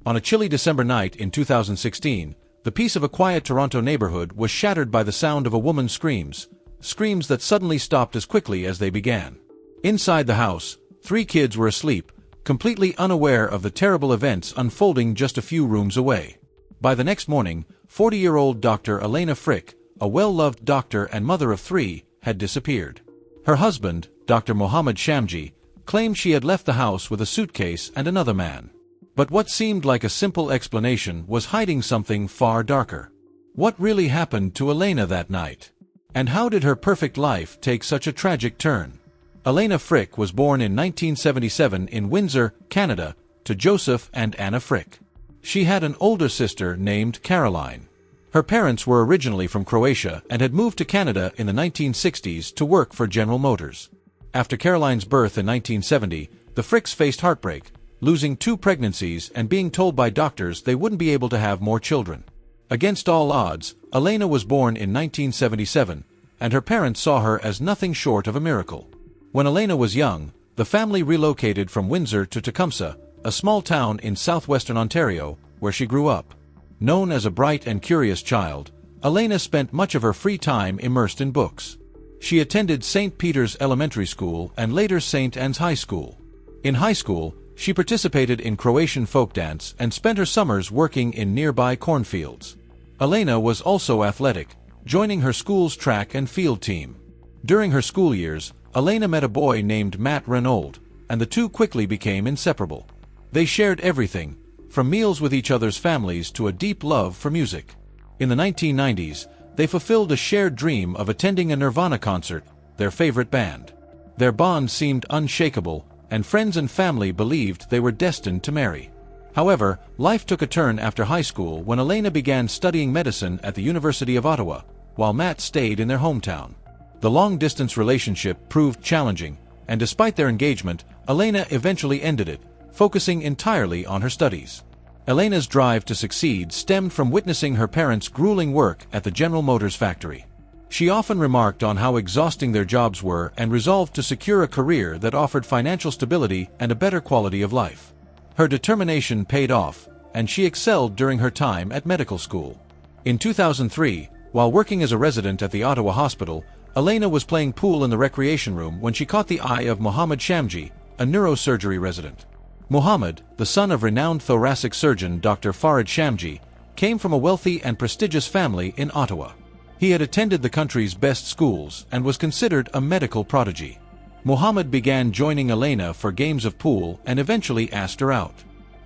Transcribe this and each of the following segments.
On a chilly December night in 2016, the peace of a quiet Toronto neighborhood was shattered by the sound of a woman's screams that suddenly stopped as quickly as they began. Inside the house, 3 kids were asleep, completely unaware of the terrible events unfolding just a few rooms away. By the next morning, 40-year-old Dr. Elana Frick, a well-loved doctor and mother of 3, had disappeared. Her husband, Dr. 𝐬𝐻𝐫𝐞𝐿, claimed she had left the house with a suitcase and another man. But what seemed like a simple explanation was hiding something far darker. What really happened to Elana that night? And how did her perfect life take such a tragic turn? Elana Frick was born in 1977 in Windsor, Canada, to Joseph and Anna Frick. She had an older sister named Caroline. Her parents were originally from Croatia and had moved to Canada in the 1960s to work for General Motors. After Caroline's birth in 1970, the Fricks faced heartbreak, losing 2 pregnancies and being told by doctors they wouldn't be able to have more children. Against all odds, Elana was born in 1977, and her parents saw her as nothing short of a miracle. When Elana was young, the family relocated from Windsor to 𝐃𝐿𝐴, a small town in southwestern Ontario, where she grew up. Known as a bright and curious child, Elana spent much of her free time immersed in books. She attended St. Peter's Elementary School and later St. Anne's High School. In high school, she participated in Croatian folk dance and spent her summers working in nearby cornfields. Elana was also athletic, joining her school's track and field team. During her school years, Elana met a boy named Matt Renauld, and the two quickly became inseparable. They shared everything, from meals with each other's families to a deep love for music. In the 1990s, they fulfilled a shared dream of attending a Nirvana concert, their favorite band. Their bond seemed unshakable, and friends and family believed they were destined to marry. However, life took a turn after high school when Elana began studying medicine at the University of Ottawa, while Matt stayed in their hometown. The long-distance relationship proved challenging, and despite their engagement, Elana eventually ended it, focusing entirely on her studies. Elena's drive to succeed stemmed from witnessing her parents' grueling work at the General Motors factory. She often remarked on how exhausting their jobs were and resolved to secure a career that offered financial stability and a better quality of life. Her determination paid off, and she excelled during her time at medical school. In 2003, while working as a resident at the Ottawa Hospital, Elana was playing pool in the recreation room when she caught the eye of 𝐬𝐻𝐫𝐿, a neurosurgery resident. Mohammed, the son of renowned thoracic surgeon Dr. 𝐟𝐨𝐫𝐿, came from a wealthy and prestigious family in Ottawa. He had attended the country's best schools and was considered a medical prodigy. Mohammed began joining Elana for games of pool and eventually asked her out.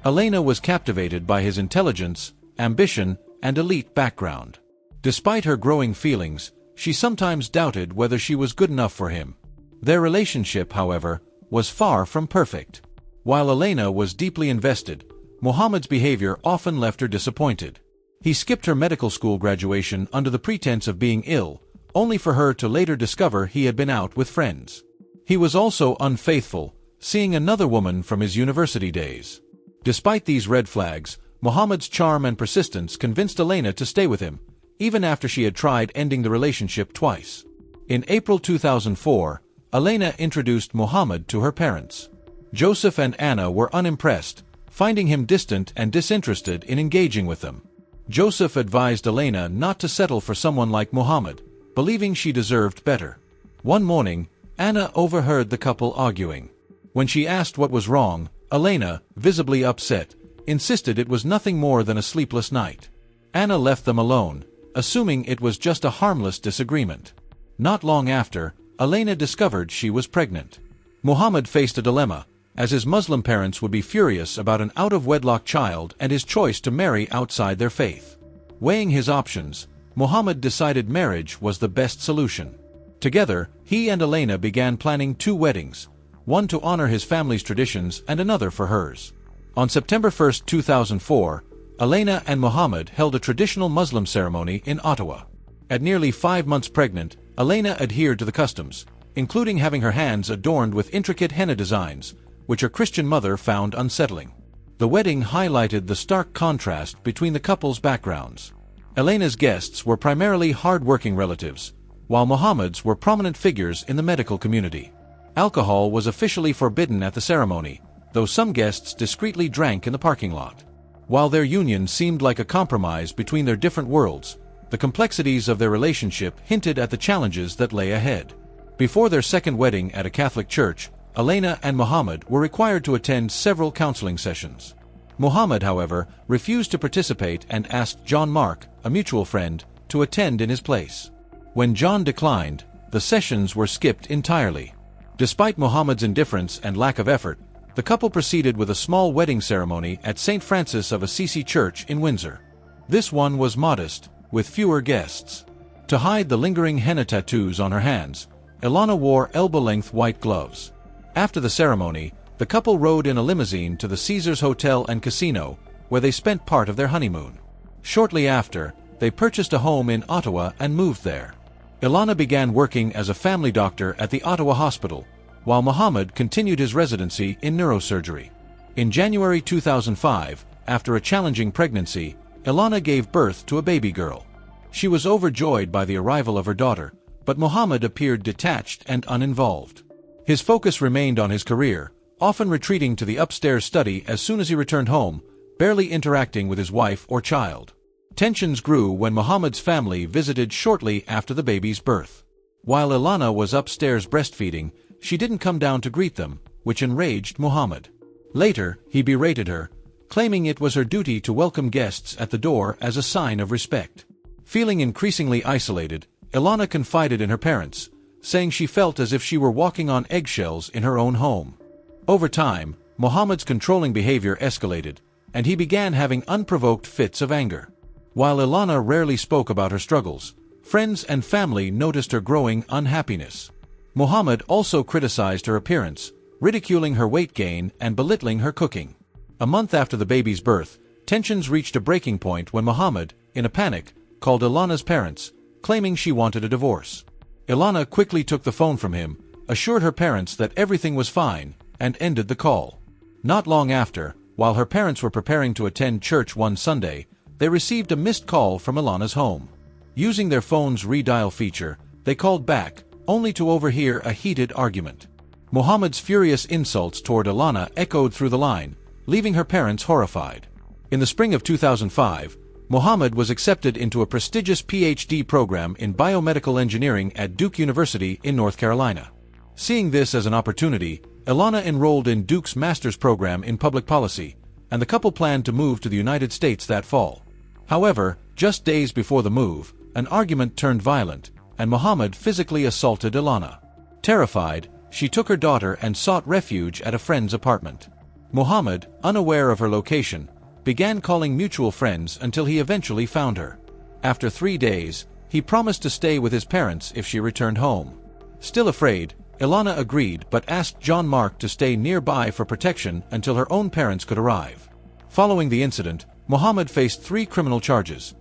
Elana was captivated by his intelligence, ambition, and elite background. Despite her growing feelings, she sometimes doubted whether she was good enough for him. Their relationship, however, was far from perfect. While Elana was deeply invested, Mohammed's behavior often left her disappointed. He skipped her medical school graduation under the pretense of being ill, only for her to later discover he had been out with friends. He was also unfaithful, seeing another woman from his university days. Despite these red flags, Mohammed's charm and persistence convinced Elana to stay with him, even after she had tried ending the relationship twice. In April 2004, Elana introduced Mohammed to her parents. Joseph and Anna were unimpressed, finding him distant and disinterested in engaging with them. Joseph advised Elana not to settle for someone like Mohammed, believing she deserved better. One morning, Anna overheard the couple arguing. When she asked what was wrong, Elana, visibly upset, insisted it was nothing more than a sleepless night. Anna left them alone, assuming it was just a harmless disagreement. Not long after, Elana discovered she was pregnant. Mohammed faced a dilemma, as his Muslim parents would be furious about an out-of-wedlock child and his choice to marry outside their faith. Weighing his options, Mohammed decided marriage was the best solution. Together, he and Elana began planning 2 weddings, one to honor his family's traditions and another for hers. On September 1, 2004, Elana and Mohammed held a traditional Muslim ceremony in Ottawa. At nearly 5 months pregnant, Elana adhered to the customs, including having her hands adorned with intricate henna designs, which her Christian mother found unsettling. The wedding highlighted the stark contrast between the couple's backgrounds. Elena's guests were primarily hard-working relatives, while Mohammed's were prominent figures in the medical community. Alcohol was officially forbidden at the ceremony, though some guests discreetly drank in the parking lot. While their union seemed like a compromise between their different worlds, the complexities of their relationship hinted at the challenges that lay ahead. Before their second wedding at a Catholic church, Elana and Muhammad were required to attend several counseling sessions. Muhammad, however, refused to participate and asked John Mark, a mutual friend, to attend in his place. When John declined, the sessions were skipped entirely. Despite Muhammad's indifference and lack of effort, the couple proceeded with a small wedding ceremony at St. Francis of Assisi Church in Windsor. This one was modest, with fewer guests. To hide the lingering henna tattoos on her hands, Elana wore elbow-length white gloves. After the ceremony, the couple rode in a limousine to the Caesars Hotel and Casino, where they spent part of their honeymoon. Shortly after, they purchased a home in Ottawa and moved there. Elana began working as a family doctor at the Ottawa Hospital, while Muhammad continued his residency in neurosurgery. In January 2005, after a challenging pregnancy, Elana gave birth to a baby girl. She was overjoyed by the arrival of her daughter, but Muhammad appeared detached and uninvolved. His focus remained on his career, often retreating to the upstairs study as soon as he returned home, barely interacting with his wife or child. Tensions grew when Muhammad's family visited shortly after the baby's birth. While Elana was upstairs breastfeeding, she didn't come down to greet them, which enraged Muhammad. Later, he berated her, claiming it was her duty to welcome guests at the door as a sign of respect. Feeling increasingly isolated, Elana confided in her parents, saying she felt as if she were walking on eggshells in her own home. Over time, Muhammad's controlling behavior escalated, and he began having unprovoked fits of anger. While Elana rarely spoke about her struggles, friends and family noticed her growing unhappiness. Muhammad also criticized her appearance, ridiculing her weight gain and belittling her cooking. A month after the baby's birth, tensions reached a breaking point when Muhammad, in a panic, called Elana's parents, claiming she wanted a divorce. Elana quickly took the phone from him, assured her parents that everything was fine, and ended the call. Not long after, while her parents were preparing to attend church one Sunday, they received a missed call from Elana's home. Using their phone's redial feature, they called back, only to overhear a heated argument. Muhammad's furious insults toward Elana echoed through the line, leaving her parents horrified. In the spring of 2005, Muhammad was accepted into a prestigious PhD program in biomedical engineering at Duke University in North Carolina. Seeing this as an opportunity, Elana enrolled in Duke's master's program in public policy, and the couple planned to move to the United States that fall. However, just days before the move, an argument turned violent, and Muhammad physically assaulted Elana. Terrified, she took her daughter and sought refuge at a friend's apartment. Muhammad, unaware of her location, began calling mutual friends until he eventually found her. After 3 days, he promised to stay with his parents if she returned home. Still afraid, Elana agreed but asked John Mark to stay nearby for protection until her own parents could arrive. Following the incident, Muhammad faced 3 criminal charges,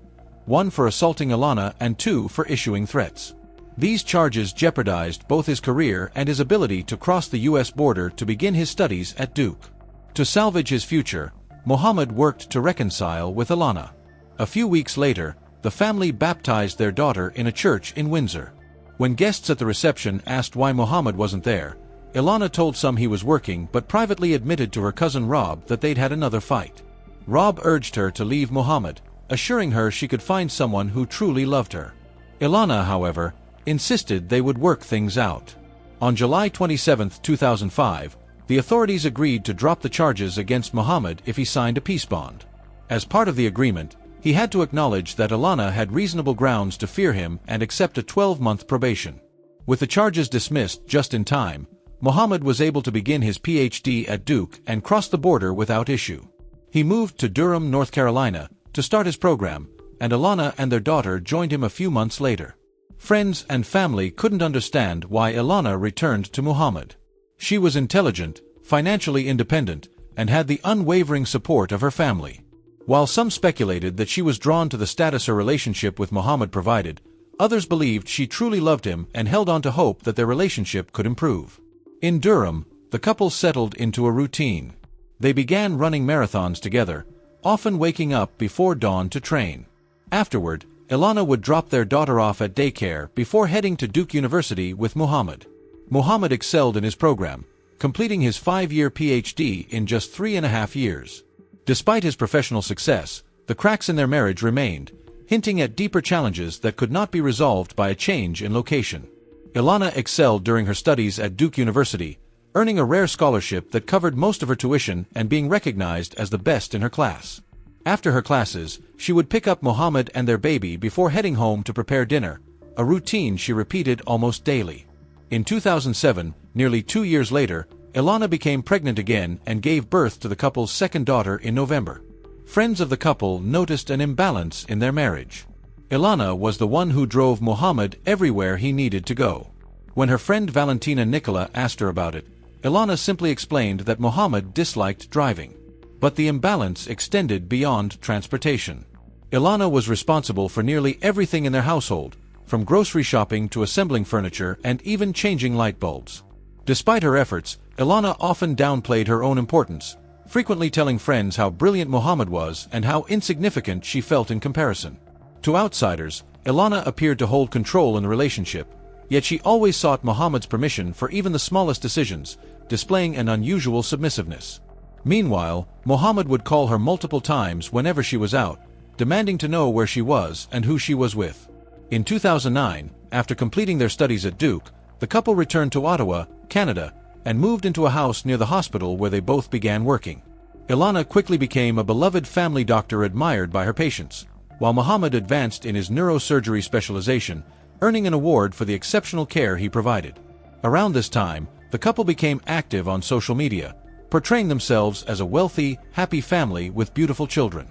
1 for assaulting Elana and 2 for issuing threats. These charges jeopardized both his career and his ability to cross the U.S. border to begin his studies at Duke. To salvage his future, Muhammad worked to reconcile with Elana. A few weeks later, the family baptized their daughter in a church in Windsor. When guests at the reception asked why Muhammad wasn't there, Elana told some he was working but privately admitted to her cousin Rob that they'd had another fight. Rob urged her to leave Muhammad, assuring her she could find someone who truly loved her. Elana, however, insisted they would work things out. On July 27, 2005, the authorities agreed to drop the charges against Muhammad if he signed a peace bond. As part of the agreement, he had to acknowledge that Elana had reasonable grounds to fear him and accept a 12-month probation. With the charges dismissed just in time, Muhammad was able to begin his PhD at Duke and cross the border without issue. He moved to Durham, North Carolina, to start his program, and Elana and their daughter joined him a few months later. Friends and family couldn't understand why Elana returned to Muhammad. She was intelligent, financially independent, and had the unwavering support of her family. While some speculated that she was drawn to the status her relationship with Muhammad provided, others believed she truly loved him and held on to hope that their relationship could improve. In Durham, the couple settled into a routine. They began running marathons together, often waking up before dawn to train. Afterward, Elana would drop their daughter off at daycare before heading to Duke University with Muhammad. Muhammad excelled in his program, completing his 5-year PhD in just 3.5 years. Despite his professional success, the cracks in their marriage remained, hinting at deeper challenges that could not be resolved by a change in location. Elana excelled during her studies at Duke University, earning a rare scholarship that covered most of her tuition and being recognized as the best in her class. After her classes, she would pick up Mohammed and their baby before heading home to prepare dinner, a routine she repeated almost daily. In 2007, nearly 2 years later, Elana became pregnant again and gave birth to the couple's second daughter in November. Friends of the couple noticed an imbalance in their marriage. Elana was the one who drove Mohammed everywhere he needed to go. When her friend Valentina Nicola asked her about it, Elana simply explained that Mohammed disliked driving. But the imbalance extended beyond transportation. Elana was responsible for nearly everything in their household, from grocery shopping to assembling furniture and even changing light bulbs. Despite her efforts, Elana often downplayed her own importance, frequently telling friends how brilliant Mohammed was and how insignificant she felt in comparison. To outsiders, Elana appeared to hold control in the relationship, yet she always sought Mohammed's permission for even the smallest decisions, displaying an unusual submissiveness. Meanwhile, Mohammed would call her multiple times whenever she was out, demanding to know where she was and who she was with. In 2009, after completing their studies at Duke, the couple returned to Ottawa, Canada, and moved into a house near the hospital where they both began working. Elana quickly became a beloved family doctor admired by her patients, while Mohammed advanced in his neurosurgery specialization, earning an award for the exceptional care he provided. Around this time, the couple became active on social media, portraying themselves as a wealthy, happy family with beautiful children.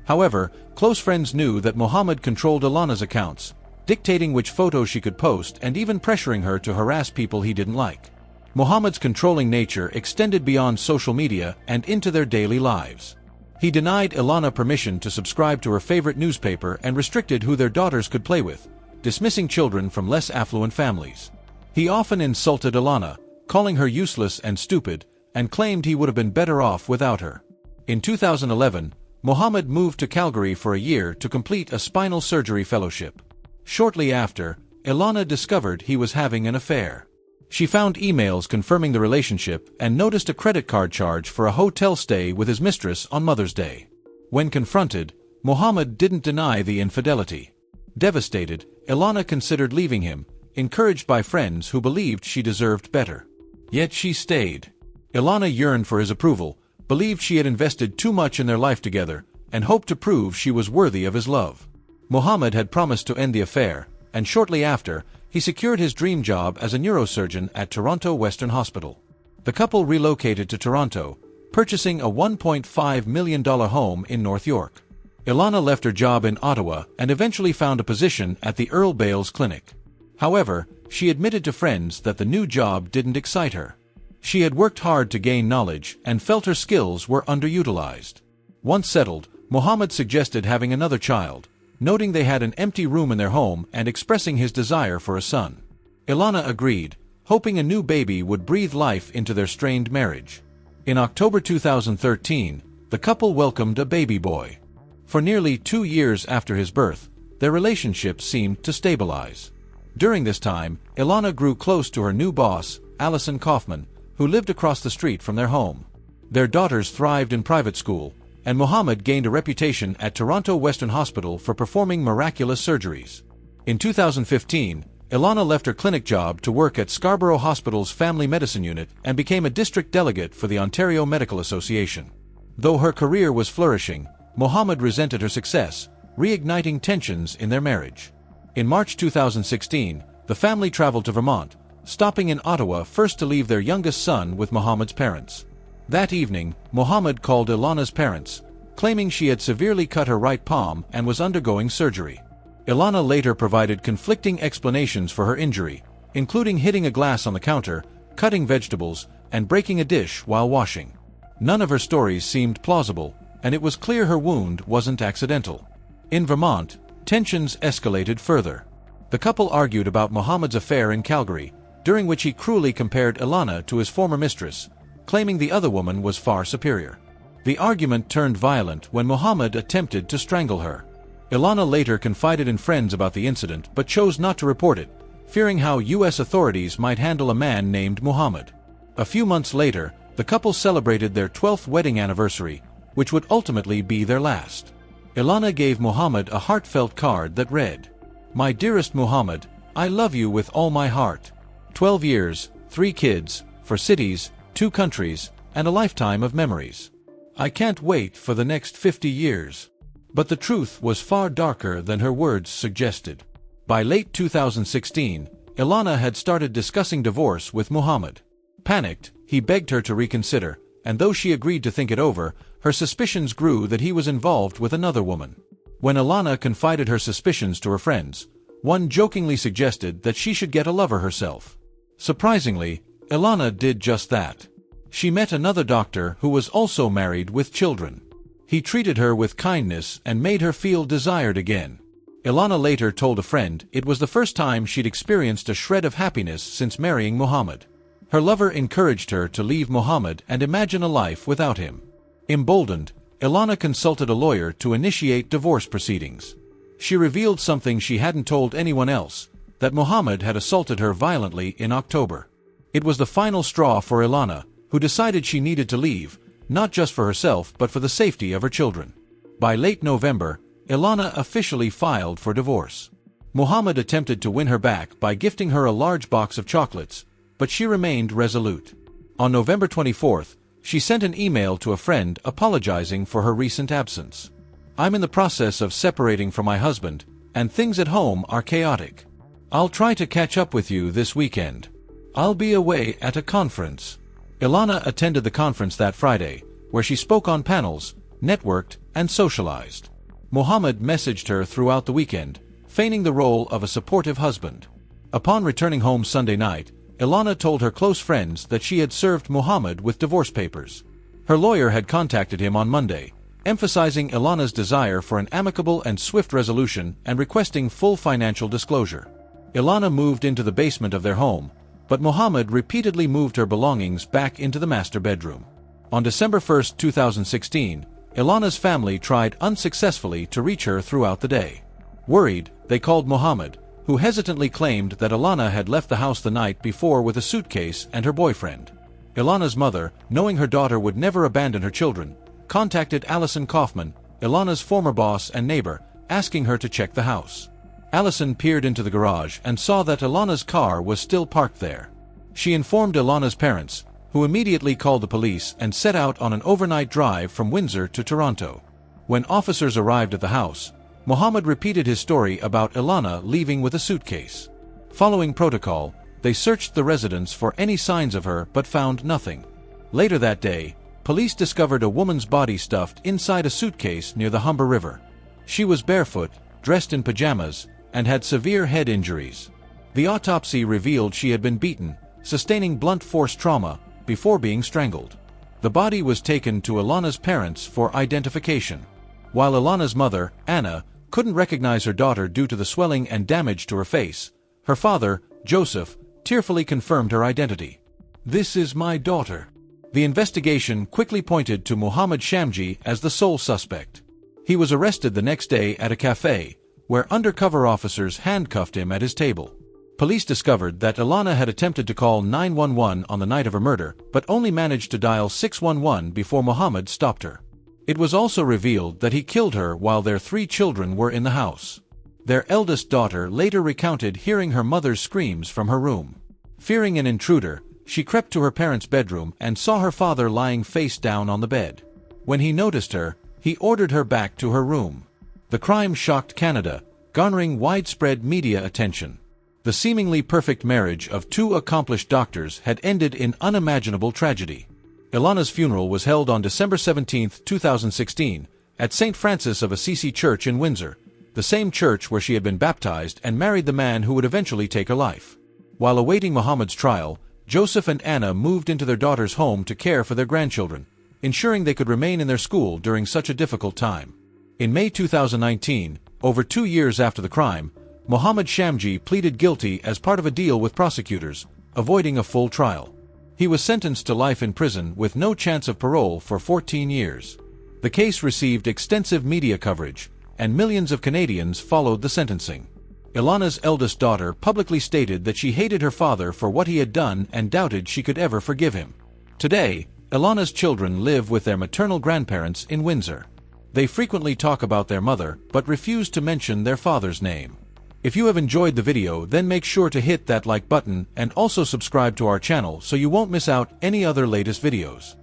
However, close friends knew that Mohammed controlled Elana's accounts, dictating which photos she could post and even pressuring her to harass people he didn't like. Mohammed's controlling nature extended beyond social media and into their daily lives. He denied Elana permission to subscribe to her favorite newspaper and restricted who their daughters could play with, dismissing children from less affluent families. He often insulted Elana, calling her useless and stupid, and claimed he would have been better off without her. In 2011, Mohammed moved to Calgary for a year to complete a spinal surgery fellowship. Shortly after, Elana discovered he was having an affair. She found emails confirming the relationship and noticed a credit card charge for a hotel stay with his mistress on Mother's Day. When confronted, Mohammed didn't deny the infidelity. Devastated, Elana considered leaving him, encouraged by friends who believed she deserved better. Yet she stayed. Elana yearned for his approval, believed she had invested too much in their life together, and hoped to prove she was worthy of his love. Mohammed had promised to end the affair, and shortly after, he secured his dream job as a neurosurgeon at Toronto Western Hospital. The couple relocated to Toronto, purchasing a $1.5 million home in North York. Elana left her job in Ottawa and eventually found a position at the 𝐟𝐸𝐫𝐿𝐵𝐿's clinic. However, she admitted to friends that the new job didn't excite her. She had worked hard to gain knowledge and felt her skills were underutilized. Once settled, Mohammed suggested having another child, noting they had an empty room in their home and expressing his desire for a son. Elana agreed, hoping a new baby would breathe life into their strained marriage. In October 2013, the couple welcomed a baby boy. For nearly 2 years after his birth, their relationship seemed to stabilize. During this time, Elana grew close to her new boss, 𝐬𝐮𝐬𝐿, who lived across the street from their home. Their daughters thrived in private school, and Mohammed gained a reputation at Toronto Western Hospital for performing miraculous surgeries. In 2015, Elana left her clinic job to work at Scarborough Hospital's Family Medicine Unit and became a district delegate for the Ontario Medical Association. Though her career was flourishing, Mohammed resented her success, reigniting tensions in their marriage. In March 2016, the family traveled to Vermont, stopping in Ottawa first to leave their youngest son with Mohammed's parents. That evening, Mohammed called Elana's parents, claiming she had severely cut her right palm and was undergoing surgery. Elana later provided conflicting explanations for her injury, including hitting a glass on the counter, cutting vegetables, and breaking a dish while washing. None of her stories seemed plausible, and it was clear her wound wasn't accidental. In Vermont, tensions escalated further. The couple argued about Mohammed's affair in Calgary, during which he cruelly compared Elana to his former mistress, claiming the other woman was far superior. The argument turned violent when Mohammed attempted to strangle her. Elana later confided in friends about the incident but chose not to report it, fearing how U.S. authorities might handle a man named Mohammed. A few months later, the couple celebrated their 12th wedding anniversary, which would ultimately be their last. Elana gave Muhammad a heartfelt card that read, "My dearest Muhammad, I love you with all my heart. 12 years, 3 kids, 4 cities, 2 countries, and a lifetime of memories. I can't wait for the next 50 years." But the truth was far darker than her words suggested. By late 2016, Elana had started discussing divorce with Muhammad. Panicked, he begged her to reconsider, and though she agreed to think it over, her suspicions grew that he was involved with another woman. When Elana confided her suspicions to her friends, one jokingly suggested that she should get a lover herself. Surprisingly, Elana did just that. She met another doctor who was also married with children. He treated her with kindness and made her feel desired again. Elana later told a friend it was the first time she'd experienced a shred of happiness since marrying Muhammad. Her lover encouraged her to leave Muhammad and imagine a life without him. Emboldened, Elana consulted a lawyer to initiate divorce proceedings. She revealed something she hadn't told anyone else, that Muhammad had assaulted her violently in October. It was the final straw for Elana, who decided she needed to leave, not just for herself but for the safety of her children. By late November, Elana officially filed for divorce. Muhammad attempted to win her back by gifting her a large box of chocolates, but she remained resolute. On November 24th, she sent an email to a friend apologizing for her recent absence. "I'm in the process of separating from my husband, and things at home are chaotic. I'll try to catch up with you this weekend. I'll be away at a conference." Elana attended the conference that Friday, where she spoke on panels, networked, and socialized. Muhammad messaged her throughout the weekend, feigning the role of a supportive husband. Upon returning home Sunday night, Elana told her close friends that she had served Muhammad with divorce papers. Her lawyer had contacted him on Monday, emphasizing Elana's desire for an amicable and swift resolution and requesting full financial disclosure. Elana moved into the basement of their home, but Muhammad repeatedly moved her belongings back into the master bedroom. On December 1, 2016, Elana's family tried unsuccessfully to reach her throughout the day. Worried, they called Muhammad, who hesitantly claimed that Elana had left the house the night before with a suitcase and her boyfriend. Elana's mother, knowing her daughter would never abandon her children, contacted 𝐬𝐮𝐬𝐫𝐞, Elana's former boss and neighbor, asking her to check the house. 𝐬𝐮 peered into the garage and saw that Elana's car was still parked there. She informed Elana's parents, who immediately called the police and set out on an overnight drive from Windsor to Toronto. When officers arrived at the house, Muhammad repeated his story about Elana leaving with a suitcase. Following protocol, they searched the residence for any signs of her but found nothing. Later that day, police discovered a woman's body stuffed inside a suitcase near the Humber River. She was barefoot, dressed in pajamas, and had severe head injuries. The autopsy revealed she had been beaten, sustaining blunt force trauma, before being strangled. The body was taken to Elana's parents for identification. While Elana's mother, Anna, couldn't recognize her daughter due to the swelling and damage to her face, her father, Joseph, tearfully confirmed her identity. "This is my daughter." The investigation quickly pointed to Muhammad Shamji as the sole suspect. He was arrested the next day at a cafe, where undercover officers handcuffed him at his table. Police discovered that Elana had attempted to call 911 on the night of her murder, but only managed to dial 611 before Muhammad stopped her. It was also revealed that he killed her while their 3 children were in the house. Their eldest daughter later recounted hearing her mother's screams from her room. Fearing an intruder, she crept to her parents' bedroom and saw her father lying face down on the bed. When he noticed her, he ordered her back to her room. The crime shocked Canada, garnering widespread media attention. The seemingly perfect marriage of 2 accomplished doctors had ended in unimaginable tragedy. Elana's funeral was held on December 17, 2016, at St. Francis of Assisi Church in Windsor, the same church where she had been baptized and married the man who would eventually take her life. While awaiting Muhammad's trial, Joseph and Anna moved into their daughter's home to care for their grandchildren, ensuring they could remain in their school during such a difficult time. In May 2019, over 2 years after the crime, Muhammad Shamji pleaded guilty as part of a deal with prosecutors, avoiding a full trial. He was sentenced to life in prison with no chance of parole for 14 years. The case received extensive media coverage, and millions of Canadians followed the sentencing. Elana's eldest daughter publicly stated that she hated her father for what he had done and doubted she could ever forgive him. Today, Elana's children live with their maternal grandparents in Windsor. They frequently talk about their mother, but refuse to mention their father's name. If you have enjoyed the video, then make sure to hit that like button and also subscribe to our channel so you won't miss out any other latest videos.